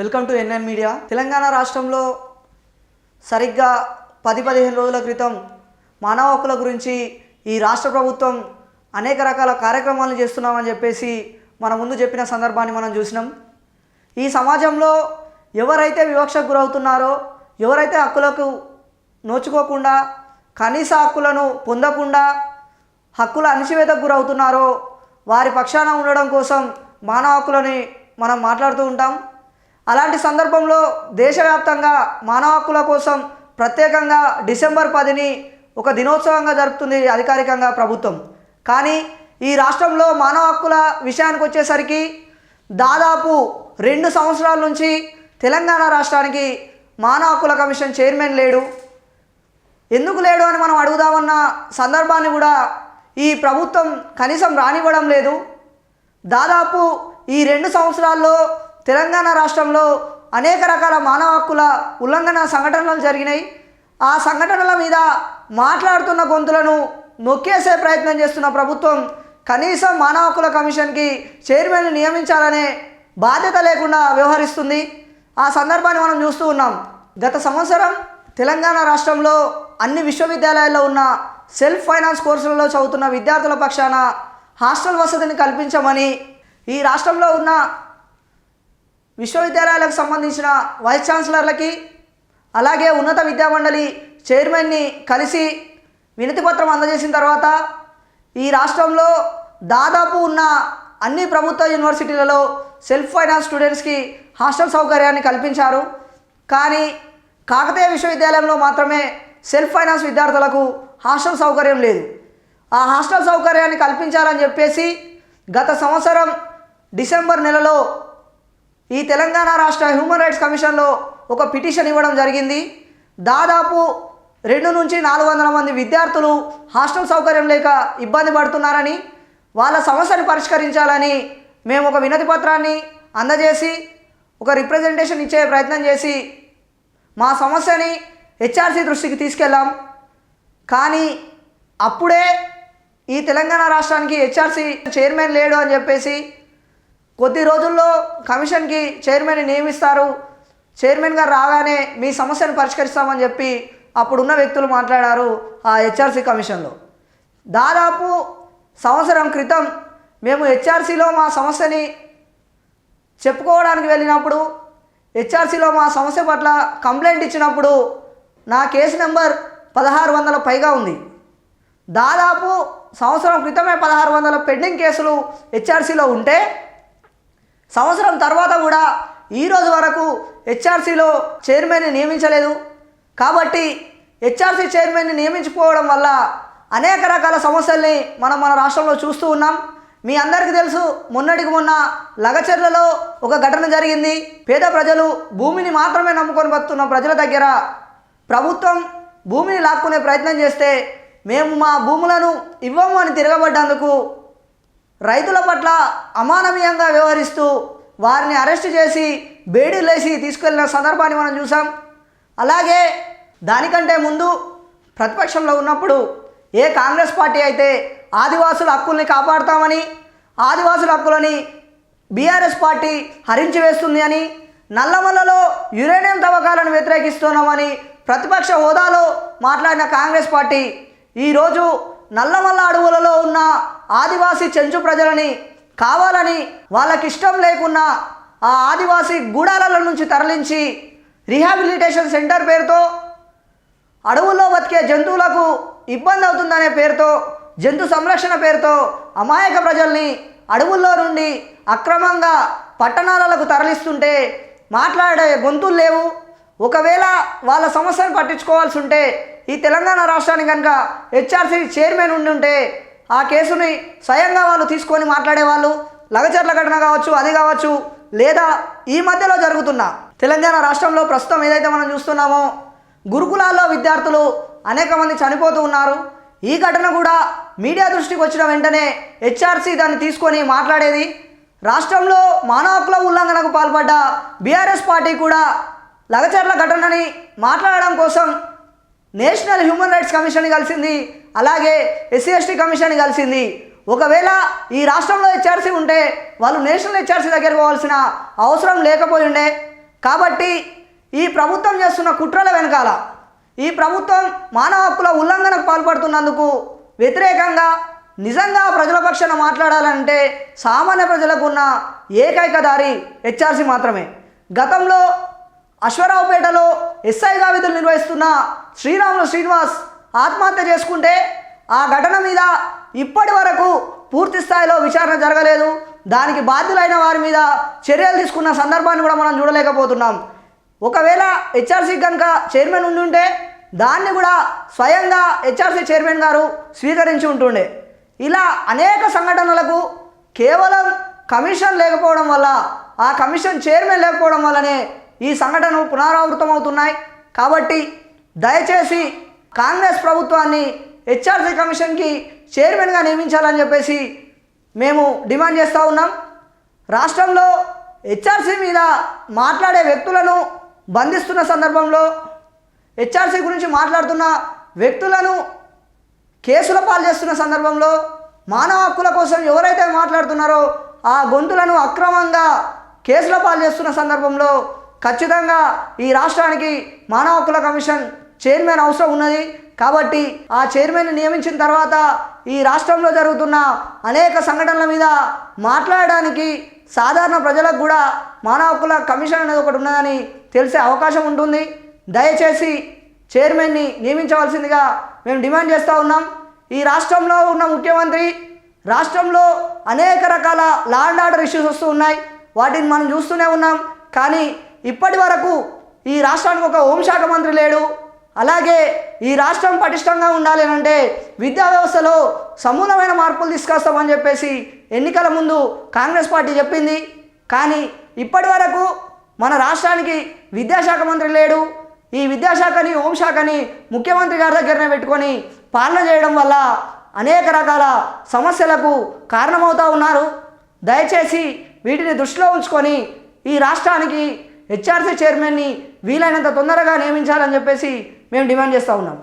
Welcome to NN media. Telangana రాష్ట్రంలో సరిగ్గా 10-15 రోజుల క్రితం మానవ హక్కుల గురించి ఈ రాష్ట్ర ప్రభుత్వం అనేక రకాల కార్యక్రమాలను చేస్తున్నామని చెప్పేసి మన ముందు చెప్పిన సందర్భాన్ని మనం చూసినాం. ఈ సమాజంలో ఎవరైతే వివక్షకు గురవుతున్నారో, ఎవరైతే హక్కులకు నోచుకోకుండా కనీస హక్కులను పొందకుండా హక్కుల అణచివేతకు గురవుతున్నారో వారి పక్షాన ఉండడం కోసం మానవ హక్కులని మనం మాట్లాడుతూ ఉంటాం. అలాంటి సందర్భంలో దేశవ్యాప్తంగా మానవ హక్కుల కోసం ప్రత్యేకంగా డిసెంబర్ 10ని ఒక దినోత్సవంగా జరుపుతుంది అధికారికంగా ప్రభుత్వం. కానీ ఈ రాష్ట్రంలో మానవ హక్కుల విషయానికి వచ్చేసరికి దాదాపు 2 సంవత్సరాల నుంచి తెలంగాణ రాష్ట్రానికి మానవ హక్కుల కమిషన్ చైర్మన్ లేడు. ఎందుకు లేడు అని మనం అడుగుదామన్న సందర్భాన్ని కూడా ఈ ప్రభుత్వం కనీసం రానివ్వడం లేదు. దాదాపు ఈ 2 సంవత్సరాల్లో తెలంగాణ రాష్ట్రంలో అనేక రకాల మానవ హక్కుల ఉల్లంఘన సంఘటనలు జరిగినాయి. ఆ సంఘటనల మీద మాట్లాడుతున్న గొంతులను నొక్కేసే ప్రయత్నం చేస్తున్న ప్రభుత్వం కనీసం మానవ హక్కుల కమిషన్కి చైర్మన్ నియమించాలనే బాధ్యత లేకుండా వ్యవహరిస్తుంది. ఆ సందర్భాన్ని మనం చూస్తూ ఉన్నాం. గత సంవత్సరం తెలంగాణ రాష్ట్రంలో అన్ని విశ్వవిద్యాలయాల్లో ఉన్న సెల్ఫ్ ఫైనాన్స్ కోర్సులలో చదువుతున్న విద్యార్థుల పక్షాన హాస్టల్ వసతిని కల్పించమని ఈ రాష్ట్రంలో ఉన్న విశ్వవిద్యాలయాలకు సంబంధించిన వైస్ ఛాన్సలర్లకి అలాగే ఉన్నత విద్యామండలి చైర్మన్ని కలిసి వినతిపత్రం అందజేసిన తర్వాత ఈ రాష్ట్రంలో దాదాపు ఉన్న అన్ని ప్రభుత్వ యూనివర్సిటీలలో సెల్ఫ్ ఫైనాన్స్ స్టూడెంట్స్కి హాస్టల్ సౌకర్యాన్ని కల్పించారు. కానీ కాకతీయ విశ్వవిద్యాలయంలో మాత్రమే సెల్ఫ్ ఫైనాన్స్ విద్యార్థులకు హాస్టల్ సౌకర్యం లేదు. ఆ హాస్టల్ సౌకర్యాన్ని కల్పించాలని చెప్పేసి గత సంవత్సరం డిసెంబర్ నెలలో ఈ తెలంగాణ రాష్ట్ర హ్యూమన్ రైట్స్ కమిషన్లో ఒక పిటిషన్ ఇవ్వడం జరిగింది. దాదాపు 200 నుంచి 400 మంది విద్యార్థులు హాస్టల్ సౌకర్యం లేక ఇబ్బంది పడుతున్నారని, వాళ్ళ సమస్యను పరిష్కరించాలని మేము ఒక వినతి పత్రాన్ని అందజేసి ఒక రిప్రజెంటేషన్ ఇచ్చే ప్రయత్నం చేసి మా సమస్యని హెచ్ఆర్సీ దృష్టికి తీసుకెళ్ళాం. కానీ అప్పుడే ఈ తెలంగాణ రాష్ట్రానికి హెచ్ఆర్సీ చైర్మన్ లేడు అని చెప్పేసి కొద్ది రోజుల్లో కమిషన్కి చైర్మన్ని నియమిస్తారు, చైర్మన్ గారు రాగానే మీ సమస్యను పరిష్కరిస్తామని చెప్పి అప్పుడున్న వ్యక్తులు మాట్లాడారు ఆ హెచ్ఆర్సీ కమిషన్లో. దాదాపు సంవత్సరం క్రితం మేము హెచ్ఆర్సీలో మా సమస్యని చెప్పుకోవడానికి వెళ్ళినప్పుడు, హెచ్ఆర్సీలో మా సమస్య పట్ల కంప్లైంట్ ఇచ్చినప్పుడు నా కేసు నెంబర్ 1600 పైగా ఉంది. దాదాపు సంవత్సరం క్రితమే 1600 పెండింగ్ కేసులు హెచ్ఆర్సీలో ఉంటే సంవత్సరం తర్వాత కూడా ఈరోజు వరకు హెచ్ఆర్సీలో చైర్మన్ని నియమించలేదు. కాబట్టి హెచ్ఆర్సీ చైర్మన్ని నియమించుకోవడం వల్ల అనేక రకాల సమస్యల్ని మన రాష్ట్రంలో చూస్తూ ఉన్నాం. మీ అందరికీ తెలుసు, మొన్నటికి మొన్న లగచర్లలో ఒక ఘటన జరిగింది. పేద ప్రజలు భూమిని మాత్రమే నమ్ముకొని బతుకున్న ప్రజల దగ్గర ప్రభుత్వం భూమిని లాక్కునే ప్రయత్నం చేస్తే మేము మా భూములను ఇవ్వము అని తిరగబడ్డందుకు రైతుల పట్ల అమానవీయంగా వ్యవహరిస్తూ వారిని అరెస్ట్ చేసి బేడీలేసి తీసుకెళ్లిన సందర్భాన్ని మనం చూసాం. అలాగే దానికంటే ముందు ప్రతిపక్షంలో ఉన్నప్పుడు ఏ కాంగ్రెస్ పార్టీ అయితే ఆదివాసుల హక్కుల్ని కాపాడుతామని, ఆదివాసుల హక్కులని బీఆర్ఎస్ పార్టీ హరించి వేస్తుంది అని, నల్లమల్లలో యురేనియం తవ్వకాలను వ్యతిరేకిస్తున్నామని ప్రతిపక్ష హోదాలో మాట్లాడిన కాంగ్రెస్ పార్టీ ఈరోజు నల్లమల్ల అడవులలో ఉన్న ఆదివాసీ చెంచు ప్రజలని కావాలని వాళ్ళకి ఇష్టం లేకున్నా ఆ ఆదివాసీ గూడాల నుంచి తరలించి రీహాబిలిటేషన్ సెంటర్ పేరుతో అడవుల్లో బతికే జంతువులకు ఇబ్బంది అవుతుందనే పేరుతో, జంతు సంరక్షణ పేరుతో అమాయక ప్రజల్ని అడవుల్లో నుండి అక్రమంగా పట్టణాలకు తరలిస్తుంటే మాట్లాడే గొంతులు లేవు. ఒకవేళ వాళ్ళ సమస్యను పట్టించుకోవాల్సి ఉంటే ఈ తెలంగాణ రాష్ట్రానికి కనుక హెచ్ఆర్సీ చైర్మన్ ఉండి ఆ కేసుని స్వయంగా వాళ్ళు తీసుకొని మాట్లాడేవాళ్ళు. లగచర్ల ఘటన కావచ్చు, అది కావచ్చు, లేదా ఈ మధ్యలో జరుగుతున్న తెలంగాణ రాష్ట్రంలో ప్రస్తుతం ఏదైతే మనం చూస్తున్నామో గురుకులాల్లో విద్యార్థులు అనేక మంది చనిపోతూ ఉన్నారు. ఈ ఘటన కూడా మీడియా దృష్టికి వచ్చిన వెంటనే హెచ్ఆర్సీ దాన్ని తీసుకొని మాట్లాడేది. రాష్ట్రంలో మానవ హక్కుల ఉల్లంఘనకు పాల్పడ్డ బీఆర్ఎస్ పార్టీ కూడా లగచర్ల ఘటనని మాట్లాడడం కోసం నేషనల్ హ్యూమన్ రైట్స్ కమిషన్ కలిసింది, అలాగే ఎస్సీ ఎస్టీ కమిషన్ కలిసింది. ఒకవేళ ఈ రాష్ట్రంలో హెచ్ఆర్సీ ఉంటే వాళ్ళు నేషనల్ హెచ్ఆర్సీ దగ్గరికి పోవాల్సిన అవసరం లేకపోయి ఉండే. కాబట్టి ఈ ప్రభుత్వం చేస్తున్న కుట్రల వెనకాల ఈ ప్రభుత్వం మానవ హక్కుల ఉల్లంఘనకు పాల్పడుతున్నందుకు వ్యతిరేకంగా నిజంగా ప్రజల పక్షాన మాట్లాడాలంటే సామాన్య ప్రజలకు ఉన్న ఏకైక దారి హెచ్ఆర్సీ మాత్రమే. గతంలో అశ్వరావుపేటలో ఎస్ఐగా విధులు నిర్వహిస్తున్న శ్రీరాములు శ్రీనివాస్ ఆత్మహత్య చేసుకుంటే ఆ ఘటన మీద ఇప్పటి వరకు పూర్తి స్థాయిలో విచారణ జరగలేదు. దానికి బాధ్యులైన వారి మీద చర్యలు తీసుకున్న సందర్భాన్ని కూడా మనం చూడలేకపోతున్నాం. ఒకవేళ హెచ్ఆర్సీ కనుక చైర్మన్ ఉండుంటే దాన్ని కూడా స్వయంగా హెచ్ఆర్సీ చైర్మన్ గారు స్వీకరించి ఉంటుండే. ఇలా అనేక సంఘటనలకు కేవలం కమిషన్ లేకపోవడం వల్ల, ఆ కమిషన్ చైర్మన్ లేకపోవడం వల్లనే ఈ సంఘటనలు పునరావృతమవుతున్నాయి. కాబట్టి దయచేసి కాంగ్రెస్ ప్రభుత్వాన్ని హెచ్ఆర్సీ కమిషన్కి చైర్మన్గా నియమించాలని చెప్పేసి మేము డిమాండ్ చేస్తూ ఉన్నాం. రాష్ట్రంలో హెచ్ఆర్సీ మీద మాట్లాడే వ్యక్తులను బంధిస్తున్న సందర్భంలో, హెచ్ఆర్సీ గురించి మాట్లాడుతున్న వ్యక్తులను కేసుల పాలు చేస్తున్న సందర్భంలో, మానవ హక్కుల కోసం ఎవరైతే మాట్లాడుతున్నారో ఆ గొంతులను అక్రమంగా కేసుల పాలు చేస్తున్న సందర్భంలో ఖచ్చితంగా ఈ రాష్ట్రానికి మానవ హక్కుల కమిషన్ చైర్మన్ అవసరం ఉన్నది. కాబట్టి ఆ చైర్మన్ని నియమించిన తర్వాత ఈ రాష్ట్రంలో జరుగుతున్న అనేక సంఘటనల మీద మాట్లాడడానికి సాధారణ ప్రజలకు కూడా మానవ హక్కుల కమిషన్ అనేది ఒకటి ఉన్నదని తెలిసే అవకాశం ఉంటుంది. దయచేసి చైర్మన్ని నియమించవలసిందిగా మేము డిమాండ్ చేస్తూ ఉన్నాం. ఈ రాష్ట్రంలో ఉన్న ముఖ్యమంత్రి రాష్ట్రంలో అనేక రకాల లా అండ్ ఆర్డర్ ఇష్యూస్ వస్తూ ఉన్నాయి. వాటిని మనం చూస్తూనే ఉన్నాం. కానీ ఇప్పటి వరకు ఈ రాష్ట్రానికి ఒక హోంశాఖ మంత్రి లేడు. అలాగే ఈ రాష్ట్రం పటిష్టంగా ఉండాలి అంటే విద్యా వ్యవస్థలో సమూలమైన మార్పులు తీసుకొస్తామని చెప్పేసి ఎన్నికల ముందు కాంగ్రెస్ పార్టీ చెప్పింది. కానీ ఇప్పటి వరకు మన రాష్ట్రానికి విద్యాశాఖ మంత్రి లేడు. ఈ విద్యాశాఖని హోంశాఖని ముఖ్యమంత్రి గారి దగ్గరనే పెట్టుకొని పాలన చేయడం వల్ల అనేక రకాల సమస్యలకు కారణమవుతూ ఉన్నారు. దయచేసి వీటిని దృష్టిలో ఉంచుకొని ఈ రాష్ట్రానికి హెచ్ఆర్సీ చైర్మన్ని వీలైనంత తొందరగా నియమించాలని చెప్పేసి మేము డిమాండ్ చేస్తూ ఉన్నాం.